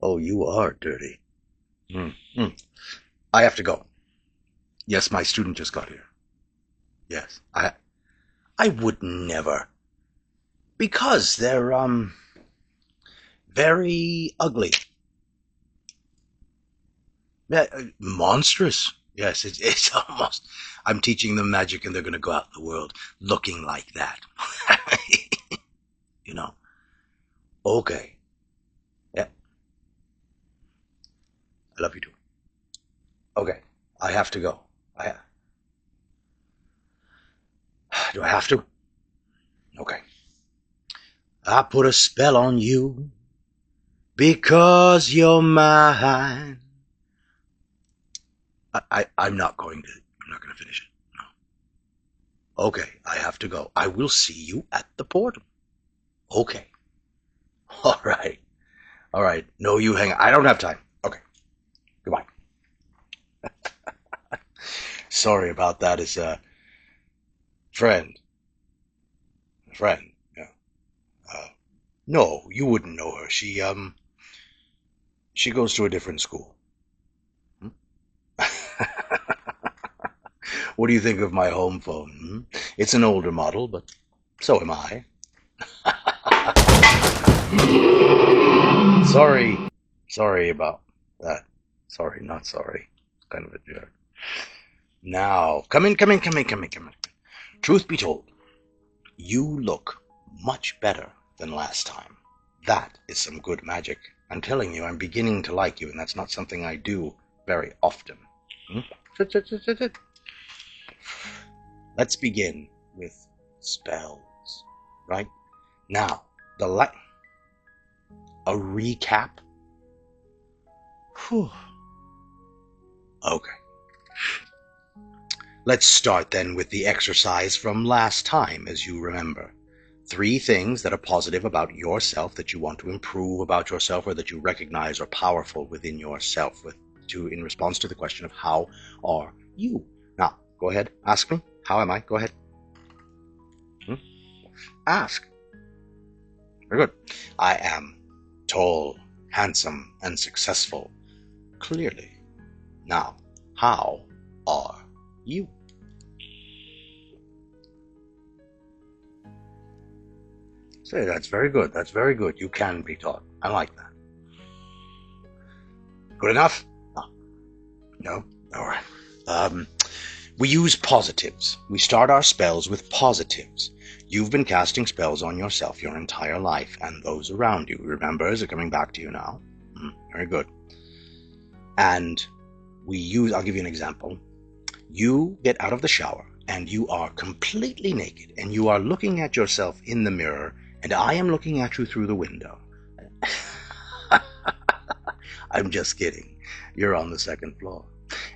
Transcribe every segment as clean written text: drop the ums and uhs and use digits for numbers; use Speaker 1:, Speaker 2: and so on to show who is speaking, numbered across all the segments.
Speaker 1: Oh, you are dirty. Mm, mm. I have to go. Yes, my student just got here. Yes, I would never. Because they're, very ugly. Yeah, monstrous. Yes, it's almost. I'm teaching them magic, and they're going to go out in the world looking like that. you know. Okay. Yeah, I love you too. Okay, I have to go. I do I have to? Okay. I put a spell on you because you're mine. I'm not going to. I'm not going to finish it. No. Okay, I have to go. I will see you at the portal. Okay. All right. All right. No, you hang. I don't have time. Okay. Goodbye. Sorry about that. As a friend. Friend. Yeah. Uh, no, you wouldn't know her. She goes to a different school. Hmm? What do you think of my home phone? Hmm? It's an older model, but so am I. Sorry. Sorry about that. Sorry, not sorry. Kind of a jerk. Now, come in, come in, come in, come in, come in. Truth be told, you look much better than last time. That is some good magic. I'm telling you, I'm beginning to like you, and that's not something I do very often. Hmm? Sit, sit, sit, sit, sit. Let's begin with spells. Right? Now, a recap. Whew. Okay. Let's start then with the exercise from last time, as you remember. 3 things that are positive about yourself, that you want to improve about yourself, or that you recognize are powerful within yourself, in response to the question of how are you? Now, go ahead, ask me. How am I? Go ahead. Hmm? Ask. Very good. I am tall, handsome, and successful. Clearly. Now, how are you? Say, that's very good. That's very good. You can be taught. I like that. Good enough? No. No? All right. Um, we use positives. We start our spells with positives. You've been casting spells on yourself your entire life and those around you. Remember, is it coming back to you now? Very good. And I'll give you an example. You get out of the shower and you are completely naked and you are looking at yourself in the mirror, and I am looking at you through the window. I'm just kidding. You're on the second floor.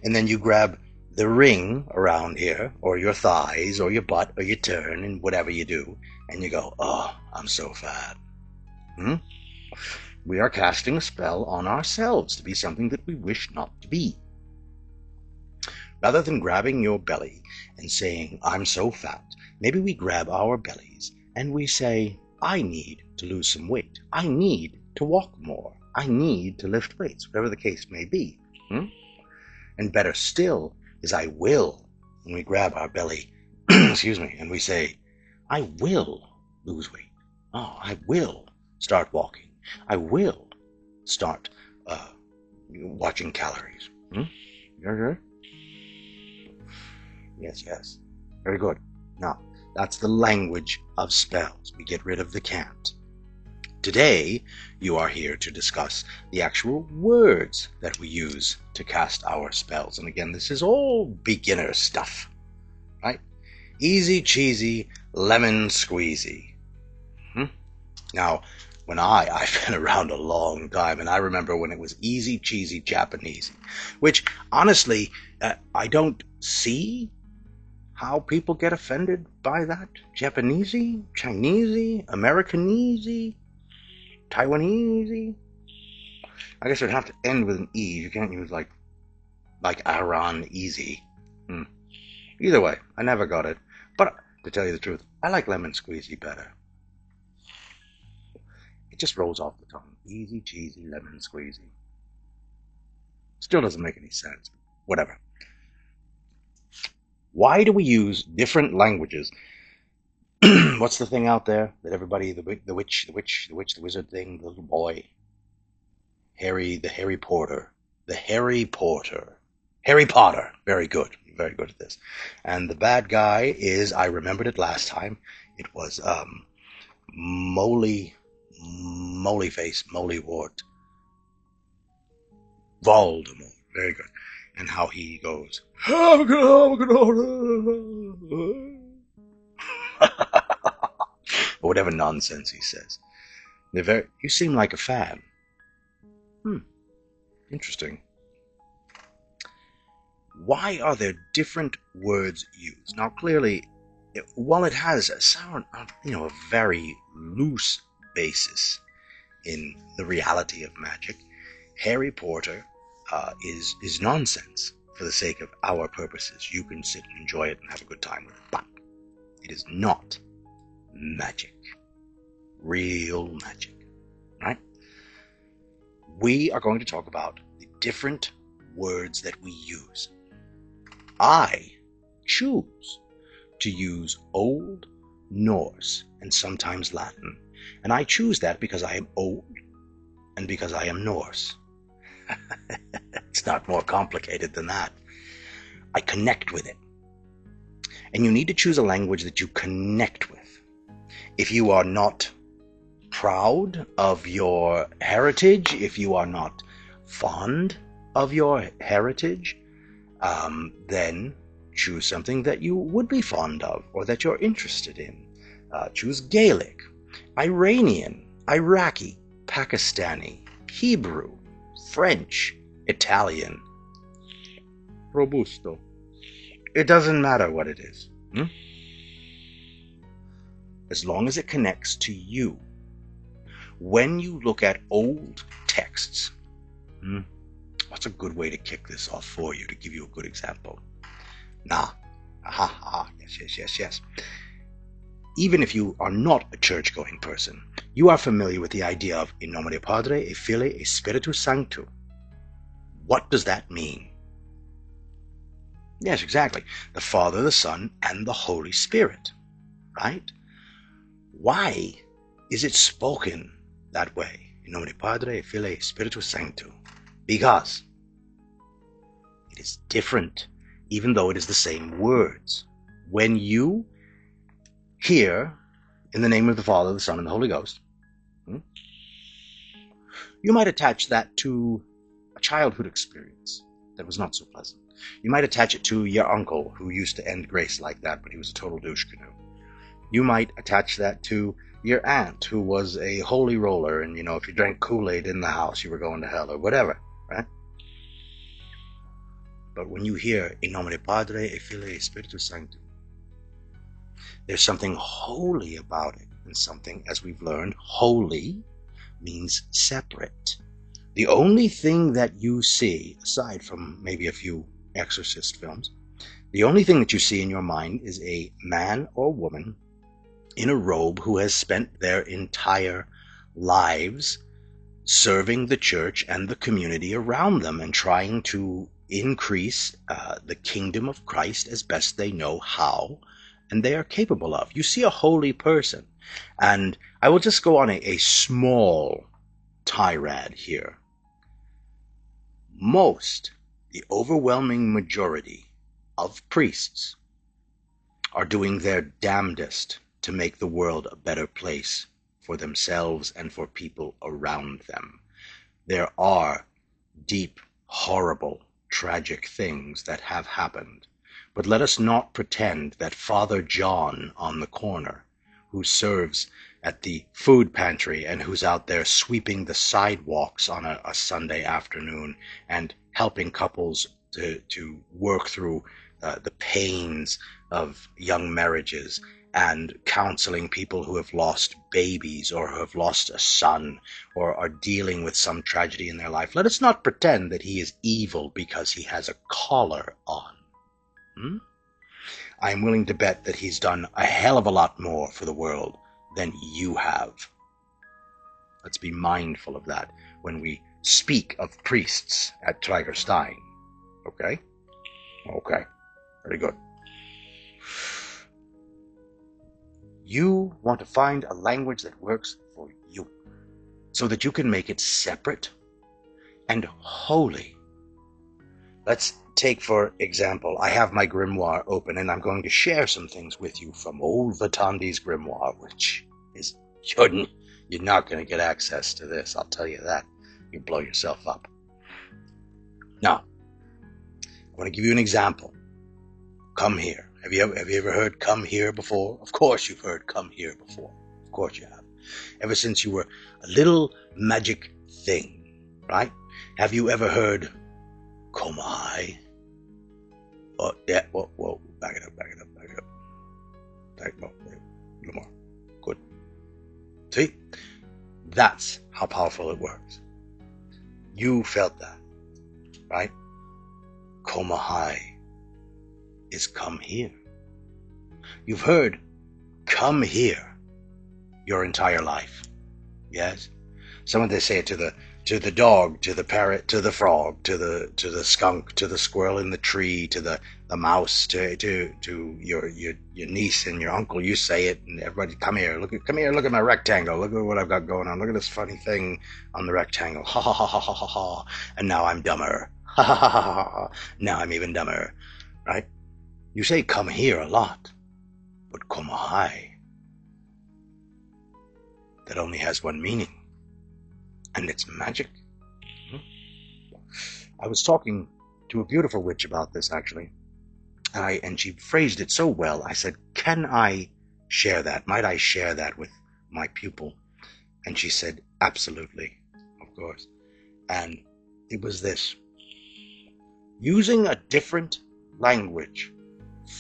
Speaker 1: And then you grab the ring around here, or your thighs, or your butt, or your turn, and whatever you do, and you go, oh, I'm so fat. Hmm? We are casting a spell on ourselves to be something that we wish not to be. Rather than grabbing your belly and saying, I'm so fat, maybe we grab our bellies and we say, I need to lose some weight. I need to walk more. I need to lift weights, whatever the case may be. Hmm? And better still is I will, when we grab our belly, excuse me, and we say, I will lose weight. Oh, I will start walking. I will start watching calories. Hmm? You're Yes, yes. Very good. Now, that's the language of spells. We get rid of the can't. Today, you are here to discuss the actual words that we use to cast our spells. And again, this is all beginner stuff, right? Easy cheesy, lemon squeezy. Hmm? Now, I've been around a long time, and I remember when it was easy cheesy Japanese, which honestly, I don't see how people get offended by that. Japanesey, Chinesey, Americanesey, Taiwanesey. I guess it would have to end with an E. You can't use like Aran easy. Either way, I never got it. But to tell you the truth, I like lemon squeezy better. It just rolls off the tongue. Easy cheesy lemon squeezy. Still doesn't make any sense. Whatever. Why do we use different languages? What's the thing out there that everybody, the witch, the wizard thing, the little boy, the Harry Potter, Harry Potter. Very good, very good at this. And the bad guy is, I remembered it last time. It was Moly Face, Moly Wart, Voldemort. Very good. And how he goes, or whatever nonsense he says. You seem like a fan. Interesting. Why are there different words used? Now, clearly, while it has a very loose basis in the reality of magic, Harry Potter is nonsense for the sake of our purposes. You can sit and enjoy it and have a good time with it, but it is not magic. Real magic, right? We are going to talk about the different words that we use. I choose to use Old Norse and sometimes Latin, and I choose that because I am old and because I am Norse. It's not more complicated than that. I connect with it. And you need to choose a language that you connect with. If you are not proud of your heritage, if you are not fond of your heritage, then choose something that you would be fond of or that you're interested in. Choose Gaelic, Iranian, Iraqi, Pakistani, Hebrew, French, Italian, Robusto. It doesn't matter what it is. As long as it connects to you. When you look at old texts, what's a good way to kick this off for you, to give you a good example? Yes. Even if you are not a church-going person, you are familiar with the idea of in nomine Padre, et Filii, et Spiritus Sancto. What does that mean? Yes, exactly. The Father, the Son, and the Holy Spirit, right? Why is it spoken that way? In nomine Padre, et Filii, et Spiritus Sancto. Because it is different, even though it is the same words. When you hear in the name of the Father, the Son, and the Holy Ghost, you might attach that to a childhood experience that was not so pleasant. You might attach it to your uncle who used to end grace like that, but he was a total douche canoe. You might attach that to your aunt who was a holy roller, and if you drank Kool-Aid in the house, you were going to hell, or whatever, right? But when you hear in nomine Padre, et Filii, et Spiritus Sancto, there's something holy about it, and something, as we've learned, holy means separate. The only thing that you see, aside from maybe a few exorcist films, the only thing that you see in your mind is a man or woman in a robe who has spent their entire lives serving the church and the community around them and trying to increase the kingdom of Christ as best they know how and they are capable of. You see a holy person, and I will just go on a small tirade here. The overwhelming majority of priests are doing their damnedest to make the world a better place for themselves and for people around them. There are deep, horrible, tragic things that have happened. But let us not pretend that Father John on the corner, who serves at the food pantry and who's out there sweeping the sidewalks on a Sunday afternoon and helping couples to work through the pains of young marriages and counseling people who have lost babies or who have lost a son or are dealing with some tragedy in their life. Let us not pretend that he is evil because he has a collar on. I'm willing to bet that he's done a hell of a lot more for the world than you have. Let's be mindful of that when we speak of priests at Trygerstein. Okay? Okay. Very good. You want to find a language that works for you, so that you can make it separate and holy. Let's take, for example, I have my grimoire open, and I'm going to share some things with you from old Vatandi's grimoire, which is, you're not going to get access to this, I'll tell you that. You blow yourself up. Now, I want to give you an example. Come here. Have you ever heard come here before? Of course you've heard come here before. Of course you have. Ever since you were a little magic thing, right? Have you ever heard Komai? Oh, yeah, whoa, back it up. A little more. Good. See? That's how powerful it works. You felt that, right? Komahai is come here. You've heard come here your entire life. Yes? Some of they say it to the dog, to the parrot, to the frog, to the skunk, to the squirrel in the tree, to the mouse, to your niece and your uncle. You say it, and everybody, come here, look at my rectangle, look at what I've got going on, look at this funny thing on the rectangle. Ha ha ha ha ha ha ha. And now I'm dumber. Ha ha ha ha ha. Now I'm even dumber. Right? You say come here a lot, but komahai, that only has one meaning. And it's magic. I was talking to a beautiful witch about this, actually. And she phrased it so well. I said, can I share that? Might I share that with my pupil? And she said, absolutely, of course. And it was this. Using a different language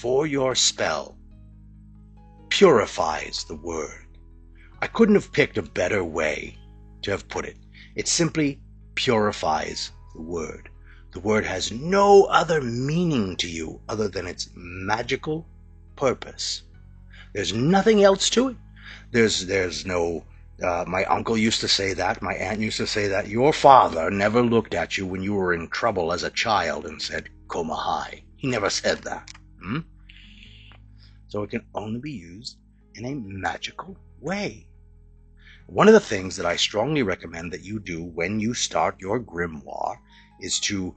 Speaker 1: for your spell purifies the word. I couldn't have picked a better way to have put it. It simply purifies the word. The word has no other meaning to you other than its magical purpose. There's nothing else to it. There's no, my uncle used to say that, my aunt used to say that. Your father never looked at you when you were in trouble as a child and said, Komahai. He never said that. So it can only be used in a magical way. One of the things that I strongly recommend that you do when you start your grimoire is to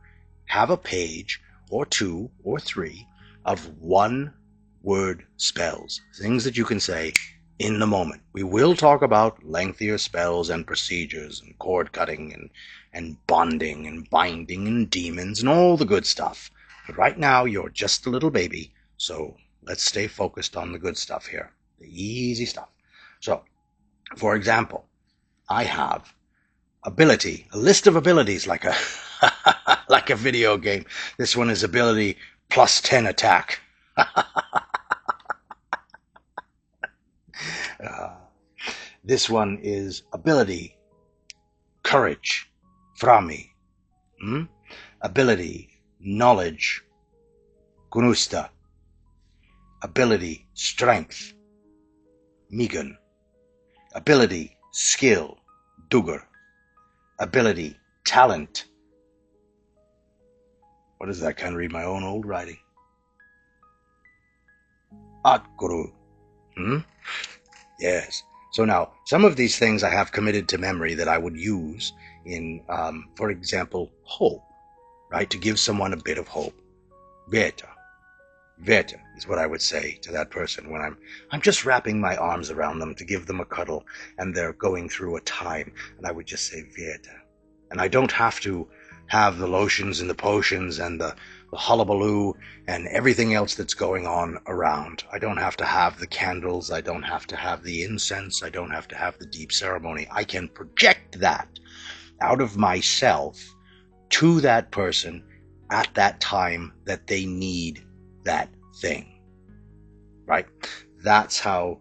Speaker 1: have a page or 2 or 3 of one-word spells, things that you can say in the moment. We will talk about lengthier spells and procedures and cord cutting and bonding and binding and demons and all the good stuff. But right now you're just a little baby, so let's stay focused on the good stuff here, the easy stuff. So, for example, I have a list of abilities like a like a video game. This one is ability plus 10 attack. This one is ability courage, frami. Ability knowledge, gunusta. Ability strength, migan. Ability, skill, dugar. Ability, talent. What is that? I can't read my own old writing. Atguru. Yes. So now, some of these things I have committed to memory that I would use in, for example, hope, right? To give someone a bit of hope. Veta. Veta is what I would say to that person when I'm just wrapping my arms around them to give them a cuddle and they're going through a time, and I would just say Veta. And I don't have to have the lotions and the potions and the hullabaloo and everything else that's going on around. I don't have to have the candles. I don't have to have the incense. I don't have to have the deep ceremony. I can project that out of myself to that person at that time that they need that thing, right? That's how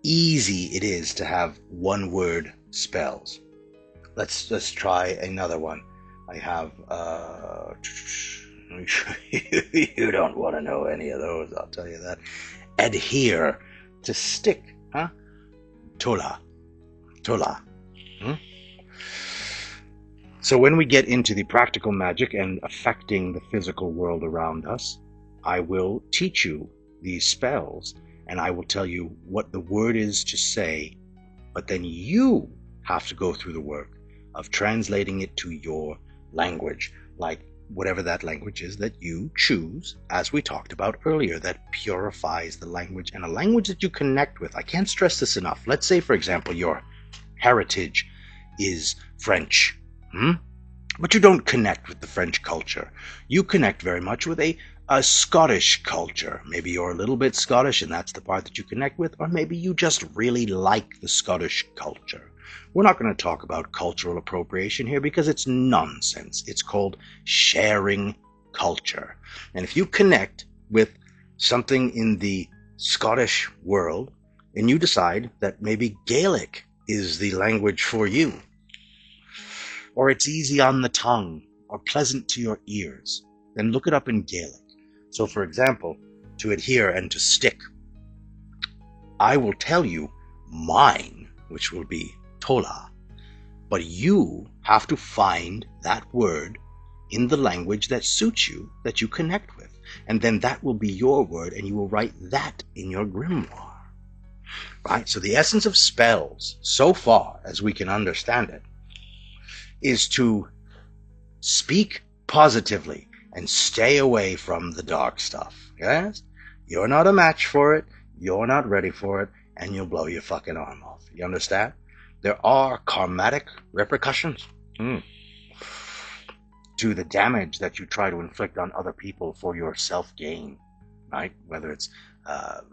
Speaker 1: easy it is to have one-word spells. Let's try another one. I have, you don't want to know any of those, I'll tell you that. Adhere, to stick, huh? Tola. Hmm? So when we get into the practical magic and affecting the physical world around us, I will teach you these spells and I will tell you what the word is to say, but then you have to go through the work of translating it to your language, like whatever that language is that you choose, as we talked about earlier, that purifies the language and a language that you connect with. I can't stress this enough. Let's say, for example, your heritage is French. Hmm? But you don't connect with the French culture. You connect very much with a Scottish culture. Maybe you're a little bit Scottish and that's the part that you connect with, or maybe you just really like the Scottish culture. We're not going to talk about cultural appropriation here because it's nonsense. It's called sharing culture. And if you connect with something in the Scottish world and you decide that maybe Gaelic is the language for you, or it's easy on the tongue, or pleasant to your ears, then look it up in Gaelic. So, for example, to adhere and to stick, I will tell you mine, which will be tola, but you have to find that word in the language that suits you, that you connect with, and then that will be your word, and you will write that in your grimoire. Right? So the essence of spells, so far as we can understand it, is to speak positively and stay away from the dark stuff. Yes? You're not a match for it, you're not ready for it, and you'll blow your fucking arm off. You understand? There are karmatic repercussions to the damage that you try to inflict on other people for your self-gain, right? Whether it's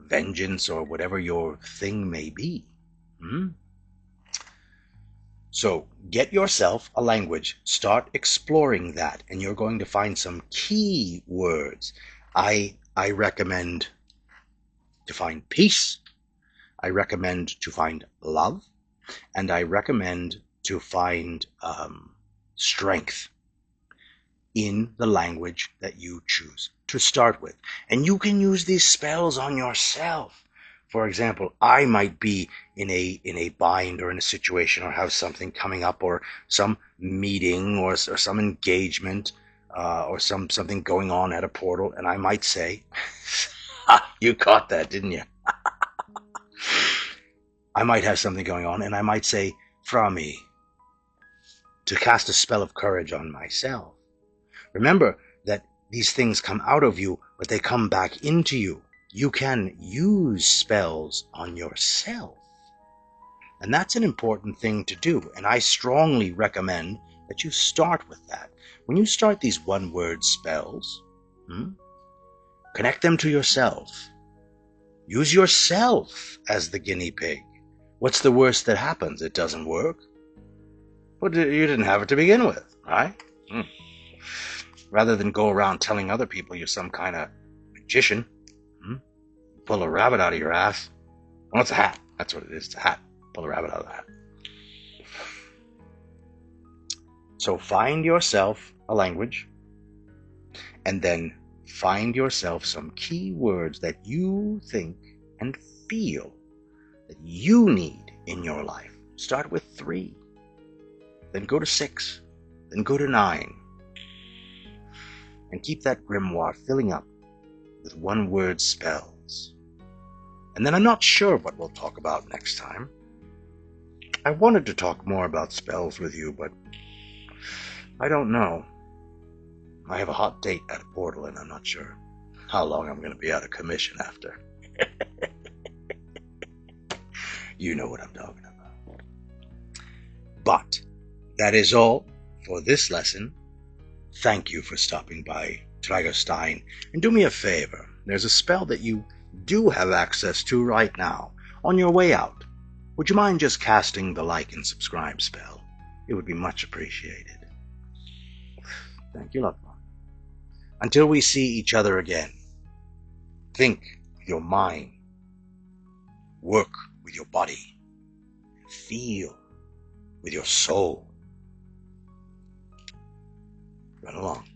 Speaker 1: vengeance or whatever your thing may be. So get yourself a language, start exploring that, and you're going to find some key words. I recommend to find peace, I recommend to find love, and I recommend to find strength in the language that you choose to start with. And you can use these spells on yourself. For example, I might be in a bind or in a situation or have something coming up or some meeting or some engagement or something going on at a portal, and I might say, you caught that, didn't you? I might have something going on, and I might say, fra me, to cast a spell of courage on myself. Remember that these things come out of you, but they come back into you. You can use spells on yourself. And that's an important thing to do. And I strongly recommend that you start with that. When you start these one-word spells, connect them to yourself. Use yourself as the guinea pig. What's the worst that happens? It doesn't work. But you didn't have it to begin with, right? Rather than go around telling other people you're some kind of magician, pull a rabbit out of your ass. Well, it's a hat. That's what it is. It's a hat. Pull a rabbit out of the hat. So find yourself a language, and then find yourself some key words that you think and feel that you need in your life. Start with 3, then go to 6, then go to 9, and keep that grimoire filling up with one-word spells. And then I'm not sure what we'll talk about next time. I wanted to talk more about spells with you, but I don't know. I have a hot date at a portal, and I'm not sure how long I'm going to be out of commission after. You know what I'm talking about. But that is all for this lesson. Thank you for stopping by Tragerstein. And do me a favor. There's a spell that you do have access to right now. On your way out, would you mind just casting the like and subscribe spell? It would be much appreciated. Thank you, loved one. Until we see each other again, think with your mind, work with your body, feel with your soul. Run along.